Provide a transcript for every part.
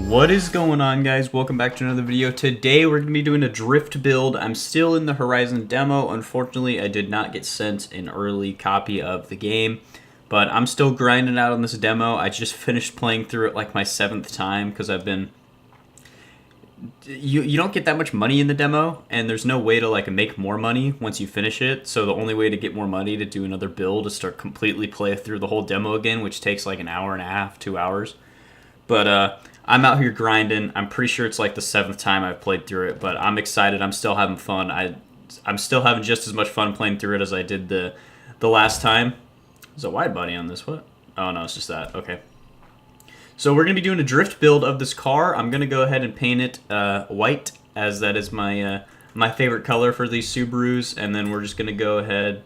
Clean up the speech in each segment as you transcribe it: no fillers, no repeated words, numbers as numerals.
What is going on, guys? Welcome back to another video. Today we're going to be doing a drift build. I'm still in the Horizon demo. Unfortunately, I did not get sent an early copy of the game, but I'm still grinding out on this demo. I just finished playing through it like my 7th time because I've been... You don't get that much money in the demo, and there's no way to like make more money once you finish it. So the only way to get more money to do another build is to completely play through the whole demo again, which takes like an hour and a half, 2 hours. But I'm out here grinding. I'm pretty sure it's like the 7th time I've played through it, but I'm excited. I'm still having fun. I'm still having just as much fun playing through it as I did the last time. There's a wide body on this. What? Oh, no, it's just that. Okay. So we're going to be doing a drift build of this car. I'm going to go ahead and paint it white, as that is my my favorite color for these Subarus, and then we're just going to go ahead...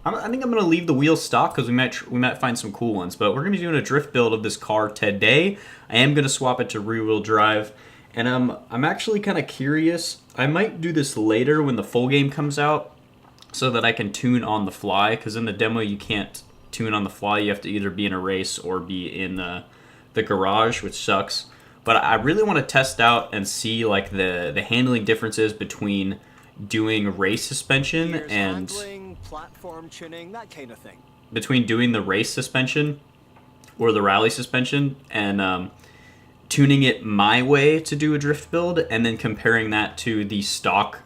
I think I'm going to leave the wheels stock because we might find some cool ones. But we're going to be doing a drift build of this car today. I am going to swap it to rear-wheel drive. And I'm actually kind of curious. I might do this later when the full game comes out so that I can tune on the fly. Because in the demo you can't tune on the fly. You have to either be in a race or be in the garage, which sucks. But I really want to test out and see like the handling differences between doing race suspension and... platform tuning, that kind of thing. Between doing the race suspension or the rally suspension and tuning it my way to do a drift build and then comparing that to the stock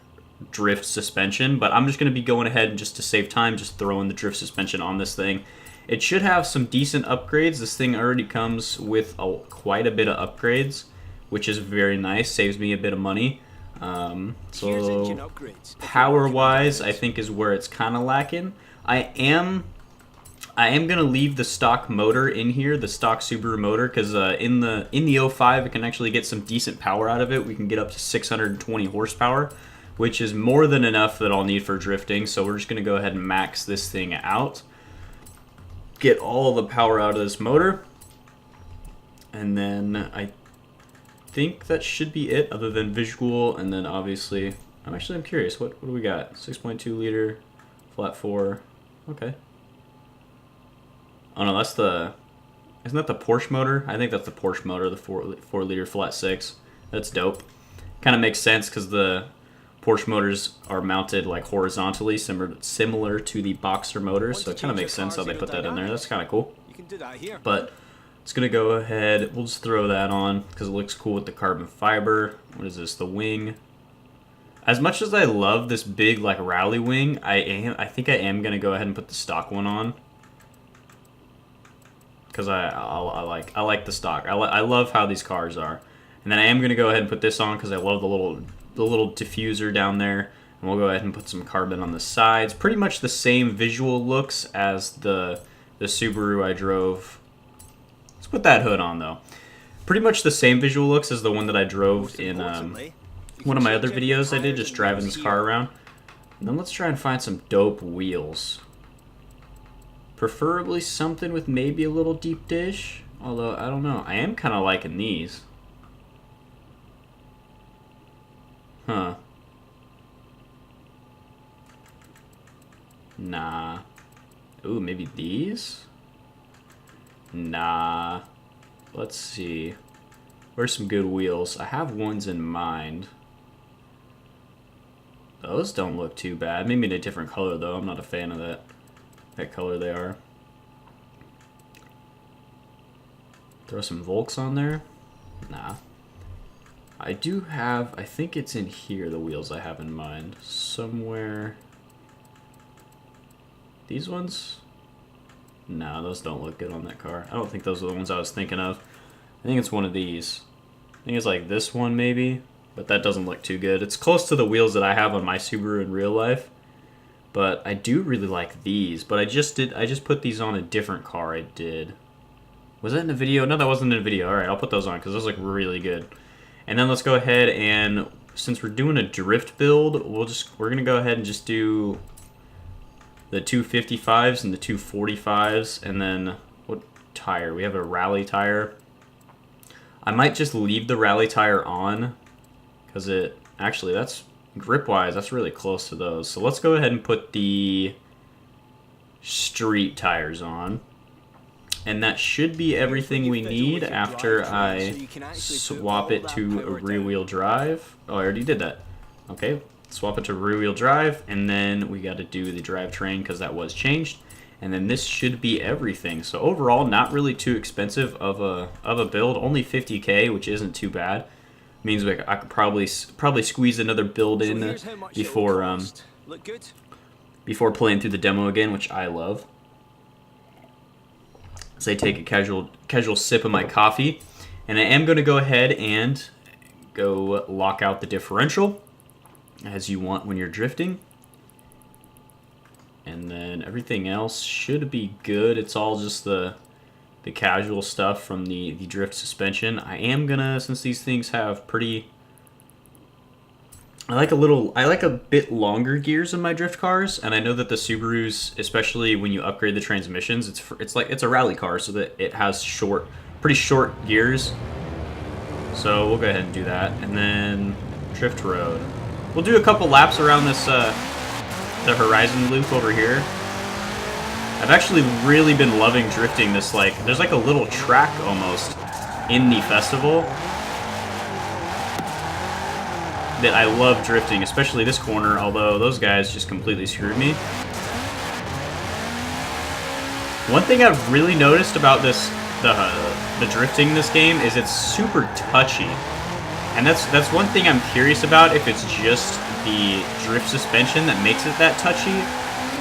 drift suspension. But I'm just going to be going ahead and just to save time, just throwing the drift suspension on this thing. It should have some decent upgrades. This thing already comes with quite a bit of upgrades, which is very nice. Saves me a bit of money. So power-wise, I think is where it's kind of lacking. I am gonna leave the stock motor in here, the stock Subaru motor, because in the 05 it can actually get some decent power out of it. We can get up to 620 horsepower, which is more than enough that I'll need for drifting. So we're just gonna go ahead and max this thing out, get all the power out of this motor, and then I think that should be it other than visual. And then obviously I'm curious, what do we got? 6.2 liter flat 4. Okay. Oh no, that's isn't that the Porsche motor? I think that's the Porsche motor, the 4 liter flat 6. That's dope. Kind of makes sense because the Porsche motors are mounted like horizontally, similar to the Boxer motors, so it kind of makes sense how they put that in there. That's kind of cool. You can do that here. But it's gonna go ahead, we'll just throw that on because it looks cool with the carbon fiber. What is this, the wing? As much as I love this big like rally wing, I think I am gonna go ahead and put the stock one on because I like the stock. I love how these cars are. And then I am gonna go ahead and put this on because I love the little diffuser down there. And we'll go ahead and put some carbon on the sides. Pretty much the same visual looks as the Subaru I drove. Let's put that hood on though. Pretty much the same visual looks as the one that I drove in one of my other videos I did, just driving this car around. And then let's try and find some dope wheels. Preferably something with maybe a little deep dish. Although, I don't know. I am kind of liking these. Huh. Nah. Ooh, maybe these? Nah. Let's see. Where's some good wheels? I have ones in mind. Those don't look too bad. Maybe in a different color though. I'm not a fan of that color they are. Throw some Volks on there? Nah. I do have, I think it's in here, the wheels I have in mind. Somewhere. These ones? No, those don't look good on that car. I don't think those are the ones I was thinking of. I think it's one of these. I think it's like this one maybe, but that doesn't look too good. It's close to the wheels that I have on my Subaru in real life, but I do really like these. But I just put these on a different car I did. Was that in a video? No, that wasn't in a video. All right, I'll put those on because those look really good. And then let's go ahead and, since we're doing a drift build, we're gonna go ahead and just do the 255s and the 245s, and then what tire? We have a rally tire. I might just leave the rally tire on because actually that's grip-wise, that's really close to those. So let's go ahead and put the street tires on. And that should be everything we need after I swap it to a rear-wheel drive. Oh, I already did that. Okay, swap it to rear-wheel drive, and then we got to do the drivetrain because that was changed. And then this should be everything. So overall, not really too expensive of a build. Only 50K, which isn't too bad. Means I could probably squeeze another build in before playing through the demo again, which I love. As I take a casual sip of my coffee, and I am going to go ahead and go lock out the differential, as you want when you're drifting. And then everything else should be good. It's all just the casual stuff from the drift suspension. I am gonna, since these things have pretty, I like a bit longer gears in my drift cars, and I know that the Subarus, especially when you upgrade the transmissions, it's a rally car, so that it has pretty short gears. So we'll go ahead and do that, and then drift road. We'll do a couple laps around this the Horizon loop over here. I've actually really been loving drifting this, there's like a little track almost in the festival that I love drifting, especially this corner, although those guys just completely screwed me. One thing I've really noticed about the drifting in this game is it's super touchy. And that's one thing I'm curious about, if it's just the drift suspension that makes it that touchy.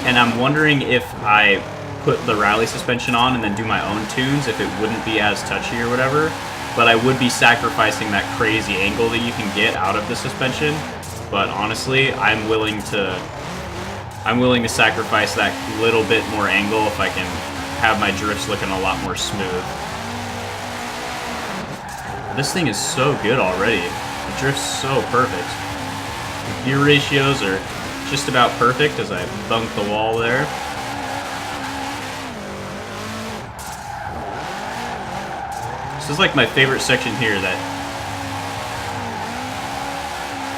And I'm wondering if I put the rally suspension on and then do my own tunes, if it wouldn't be as touchy or whatever. But I would be sacrificing that crazy angle that you can get out of the suspension. But honestly, I'm willing to sacrifice that little bit more angle if I can have my drifts looking a lot more smooth. This thing is so good already. It drifts so perfect. The gear ratios are just about perfect as I bunk the wall there. This is like my favorite section here, that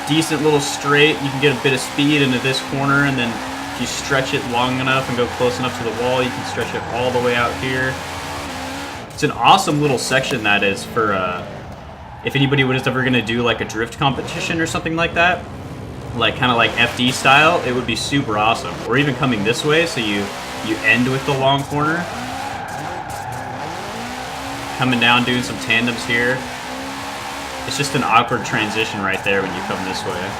decent little straight. You can get a bit of speed into this corner, and then if you stretch it long enough and go close enough to the wall, you can stretch it all the way out here. It's an awesome little section, that is, for if anybody was ever going to do like a drift competition or something like that, kind of like FD style, it would be super awesome. Or even coming this way, so you end with the long corner. Coming down, doing some tandems here. It's just an awkward transition right there when you come this way.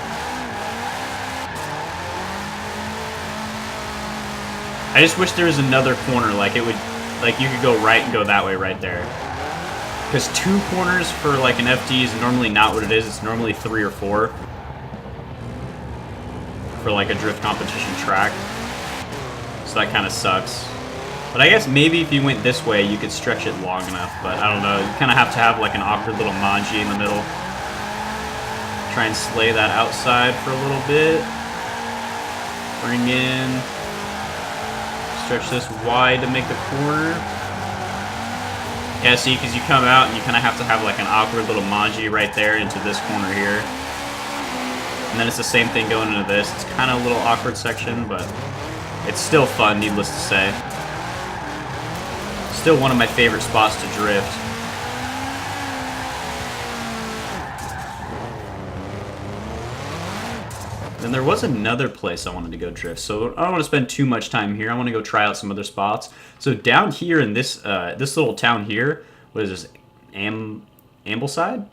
I just wish there was another corner, you could go right and go that way right there. Because 2 corners for an FD is normally not what it is. It's normally 3 or 4 for a drift competition track. So that kind of sucks. But I guess maybe if you went this way, you could stretch it long enough. But I don't know. You kind of have to have an awkward little manji in the middle. Try and slay that outside for a little bit. Bring in. Stretch this wide to make the corner. Yeah, see, because you come out and you kind of have to have an awkward little manji right there into this corner here. And then it's the same thing going into this. It's kind of a little awkward section, but it's still fun, needless to say. Still one of my favorite spots to drift. Then there was another place I wanted to go drift, so I don't want to spend too much time here. I want to go try out some other spots. So down here in this this little town here, what is this, Ambleside?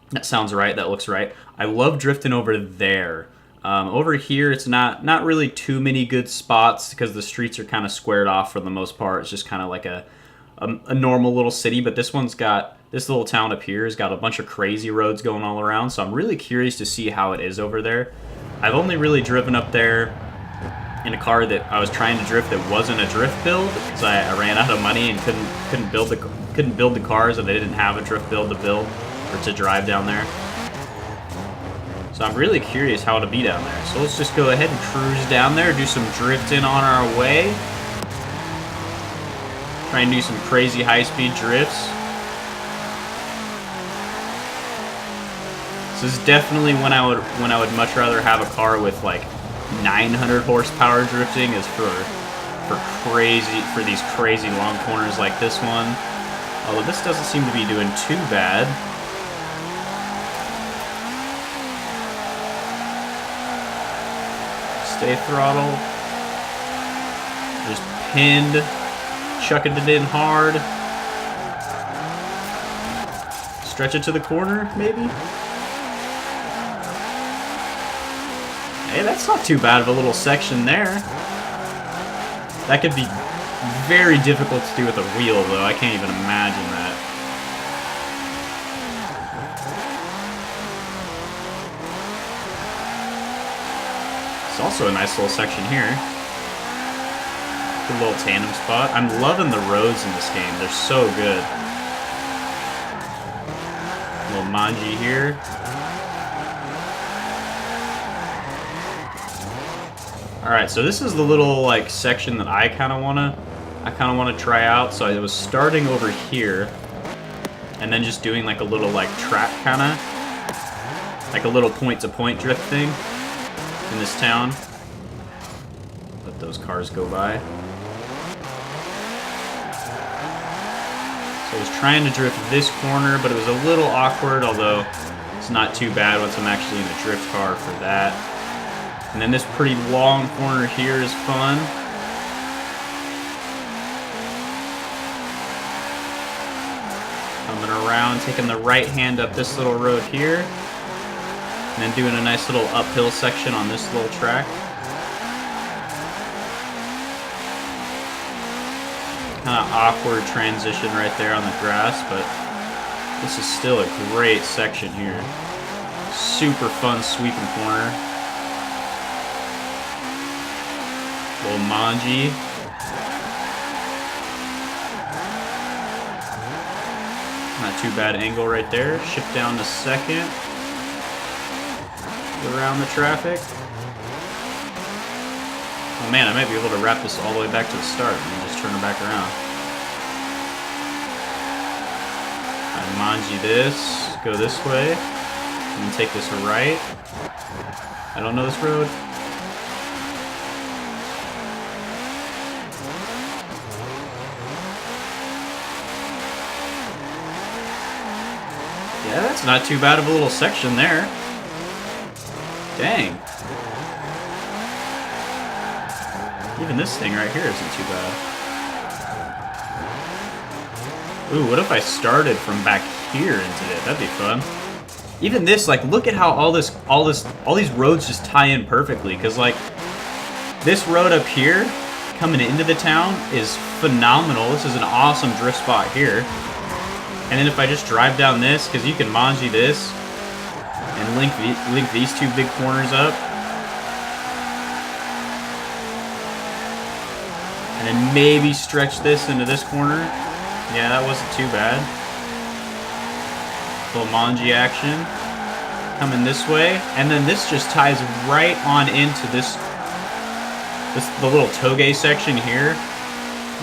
That sounds right. That looks right. I love drifting over there. Over here, it's not really too many good spots because the streets are kind of squared off for the most part. It's just kind of like a normal little city, but this little town up here has got a bunch of crazy roads going all around, so I'm really curious to see how it is over there. I've only really driven up there in a car that I was trying to drift that wasn't a drift build because I ran out of money and couldn't build the cars, and they didn't have a drift build to build or to drive down there. So I'm really curious how it'll be down there. So let's just go ahead and cruise down there, do some drifting on our way. Try and do some crazy high-speed drifts. This is definitely when I would much rather have a car with 900 horsepower drifting, is for for these crazy long corners like this one. Although this doesn't seem to be doing too bad. Stay throttle. Just pinned. Chucking it in hard. Stretch it to the corner, maybe? Hey, that's not too bad of a little section there. That could be very difficult to do with a wheel, though. I can't even imagine that. It's also a nice little section here. Good little tandem spot. I'm loving the roads in this game. They're so good. Little manji here. Alright, so this is the little like section that I kinda wanna try out. So I was starting over here and then just doing like a little like track kinda. Like a little point to point drift thing in this town. Let those cars go by. So I was trying to drift this corner, but it was a little awkward, although it's not too bad once I'm actually in a drift car for that. And then this pretty long corner here is fun. Coming around, taking the right hand up this little road here. And then doing a nice little uphill section on this little track. Kind of awkward transition right there on the grass, but this is still a great section here. Super fun sweeping corner. Little manji. Not too bad angle right there. Shift down to second. Around the traffic. Oh man, I might be able to wrap this all the way back to the start and just turn it back around. I manji this, go this way, and then take this right. I don't know this road. Yeah, that's not too bad of a little section there. Dang. Even this thing right here isn't too bad. Ooh, what if I started from back here into it? That'd be fun. Even this, like, look at how all these roads just tie in perfectly. Because, like, this road up here, coming into the town, is phenomenal. This is an awesome drift spot here. And then if I just drive down this, because you can manji this, and link these two big corners up. And then maybe stretch this into this corner. Yeah, that wasn't too bad. Little manji action. Coming this way. And then this just ties right on into the little toge section here.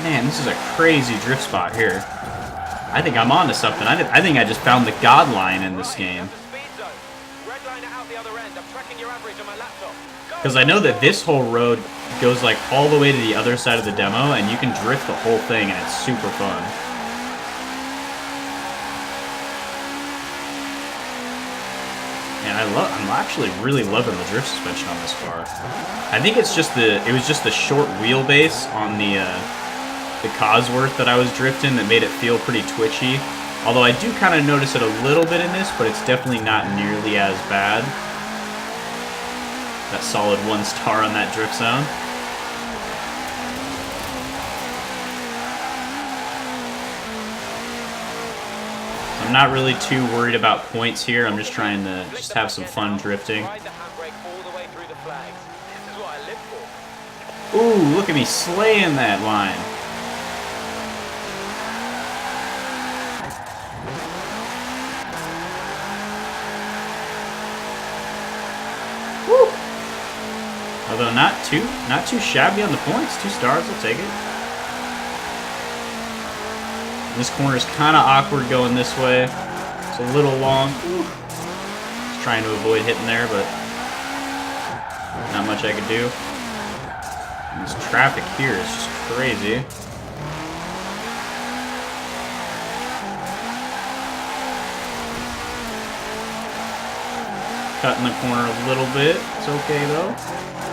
Man, this is a crazy drift spot here. I think I'm onto something. I think I just found the god line in this game. Because I know that this whole road goes like all the way to the other side of the demo, and you can drift the whole thing, and it's super fun. And I'm actually really loving the drift suspension on this car. I think it was just the short wheelbase on the Cosworth that I was drifting that made it feel pretty twitchy. Although I do kind of notice it a little bit in this, but it's definitely not nearly as bad. That solid 1 star on that drift zone. I'm not really too worried about points here. I'm just trying to have some fun drifting. Ooh, look at me slaying that line. Woo! Although not too shabby on the points. 2 stars, I'll take it. This corner is kind of awkward going this way. It's a little long. Just trying to avoid hitting there, but not much I could do. And this traffic here is just crazy. Cutting the corner a little bit. It's okay though.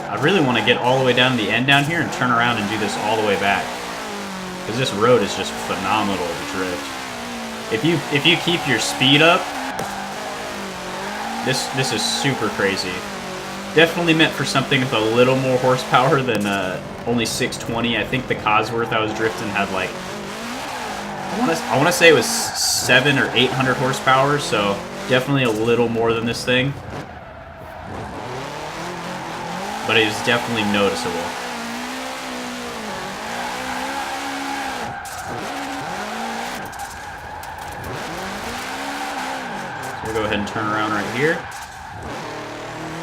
I really want to get all the way down to the end down here and turn around and do this all the way back. Because this road is just phenomenal to drift. If you keep your speed up, this is super crazy. Definitely meant for something with a little more horsepower than only 620. I think the Cosworth I was drifting had like, I want to say it was 700 or 800 horsepower, so definitely a little more than this thing. But it is definitely noticeable. So we'll go ahead and turn around right here.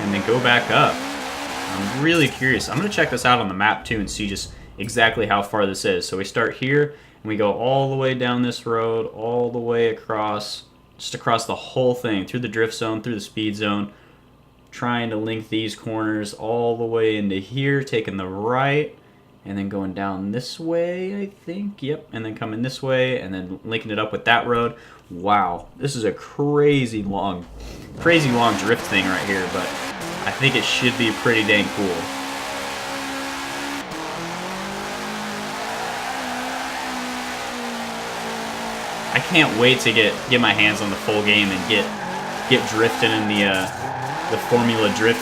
And then go back up. I'm really curious. I'm going to check this out on the map too and see just exactly how far this is. So we start here and we go all the way down this road, all the way across, just across the whole thing, through the drift zone, through the speed zone, trying to link these corners all the way into here, taking the right, and then going down this way, I think. Yep, and then coming this way, and then linking it up with that road. Wow, this is a crazy long drift thing right here, but I think it should be pretty dang cool. I can't wait to get my hands on the full game and get drifting in the Formula Drift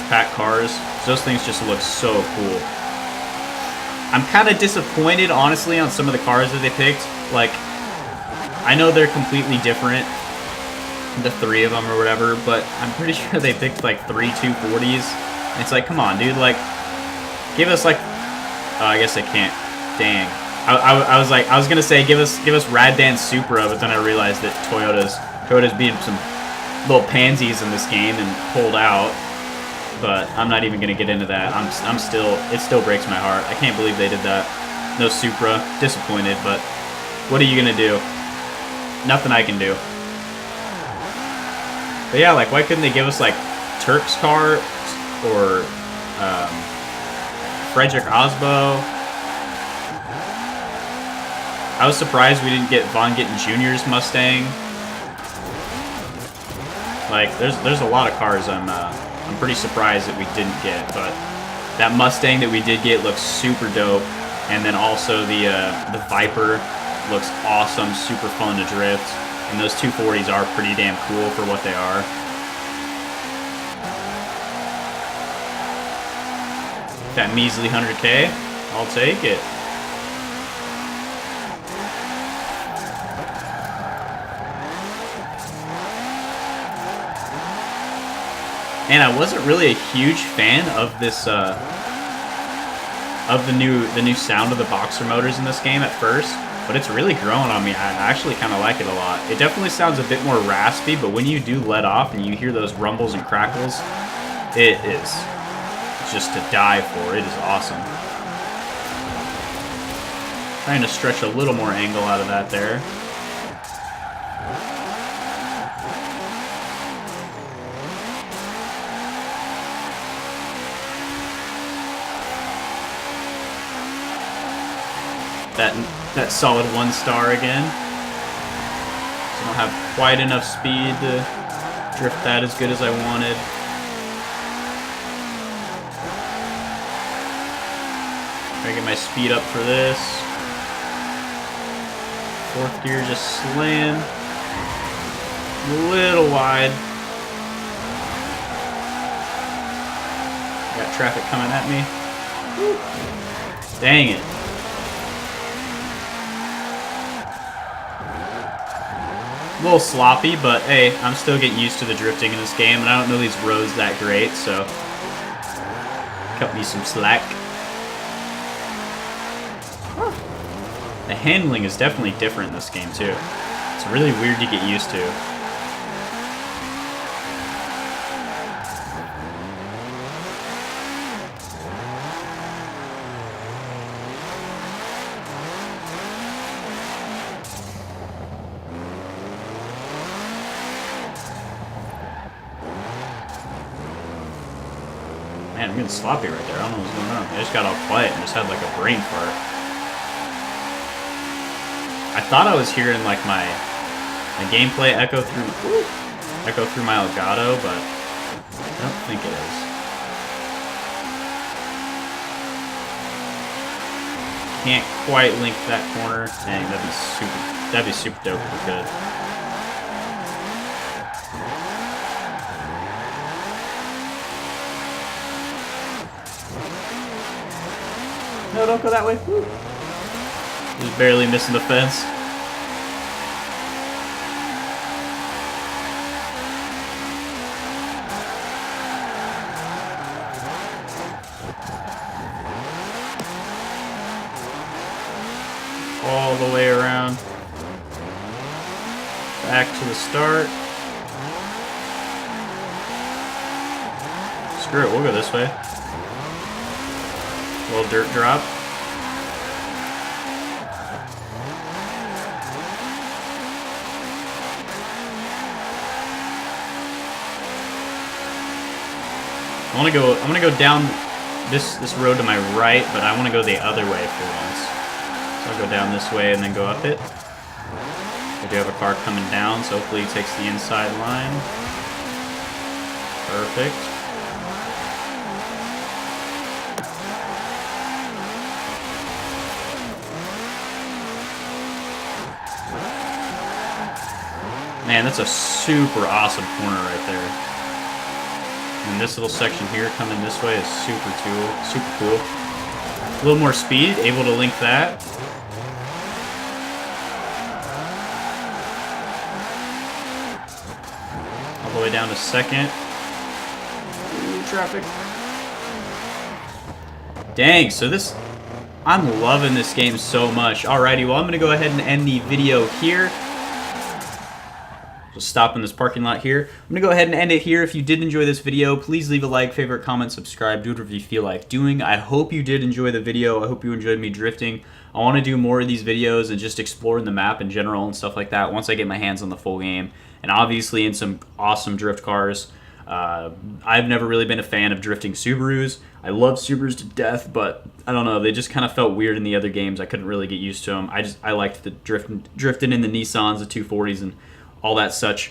pack cars. Those things just look so cool. I'm kind of disappointed, honestly, on some of the cars that they picked. Like, I know they're completely different, the three of them or whatever, but I'm pretty sure they picked like 3 240s. And it's like, come on, dude, like, give us like, oh, I guess I can't. Dang. I was gonna say give us Raddan Supra, but then I realized that Toyota's being some little pansies in this game and pulled out. But I'm not even gonna get into that. It still breaks my heart. I can't believe they did that. No Supra, disappointed. But what are you gonna do? Nothing I can do. But yeah, like, why couldn't they give us like Turk's car or Frederick Osbo? I was surprised we didn't get Von Gittin Jr.'s Mustang. Like, there's a lot of cars I'm pretty surprised that we didn't get, but that Mustang that we did get looks super dope, and then also the Viper looks awesome, super fun to drift, and those 240s are pretty damn cool for what they are. That measly 100K, I'll take it. And I wasn't really a huge fan of this, of the new sound of the boxer motors in this game at first, but it's really growing on me. I actually kind of like it a lot. It definitely sounds a bit more raspy, but when you do let off and you hear those rumbles and crackles, it is just to die for. It is awesome. Trying to stretch a little more angle out of that there. That solid 1 star again. So I don't have quite enough speed to drift that as good as I wanted. Try to get my speed up for this. 4th gear just slammed. A little wide. Got traffic coming at me. Woo. Dang it. A little sloppy, but hey, I'm still getting used to the drifting in this game, and I don't know these roads that great, so cut me some slack. The handling is definitely different in this game too. It's really weird to get used to. Man, I'm getting sloppy right there. I don't know what's going on. I just got all quiet and just had like a brain fart. I thought I was hearing like my gameplay echo through my Elgato, but I don't think it is. Can't quite link that corner. Dang, that'd be super dope if we could. No, don't go that way. Woo. Just barely missing the fence. All the way around. Back to the start. Screw it, we'll go this way. A little dirt drop. I'm gonna go down this road to my right, but I wanna go the other way for once. So I'll go down this way and then go up it. I do have a car coming down, so hopefully he takes the inside line. Perfect. Man, that's a super awesome corner right there. And this little section here coming this way is super cool. A little more speed, able to link that. All the way down to second. Ooh, traffic. Dang, so I'm loving this game so much. Alrighty, well I'm gonna go ahead and end the video here. Just stop in this parking lot here. I'm gonna go ahead and end it here. If you did enjoy this video, please leave a like, favorite, comment, subscribe, do whatever you feel like doing. I hope you did enjoy the video. I hope you enjoyed me drifting. I want to do more of these videos and just exploring the map in general and stuff like that once I get my hands on the full game. And obviously in some awesome drift cars. I've never really been a fan of drifting Subarus. I love Subarus to death, but I don't know, they just kind of felt weird in the other games. I couldn't really get used to them. I liked the drifting in the Nissans, the 240s, and all that such.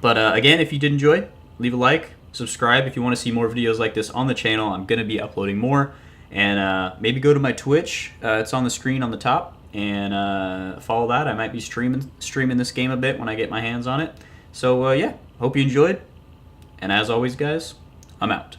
But again, if you did enjoy, leave a like, subscribe if you want to see more videos like this on the channel. I'm going to be uploading more. And maybe go to my Twitch. It's on the screen on the top. And follow that. I might be streaming this game a bit when I get my hands on it. So yeah, hope you enjoyed. And as always, guys, I'm out.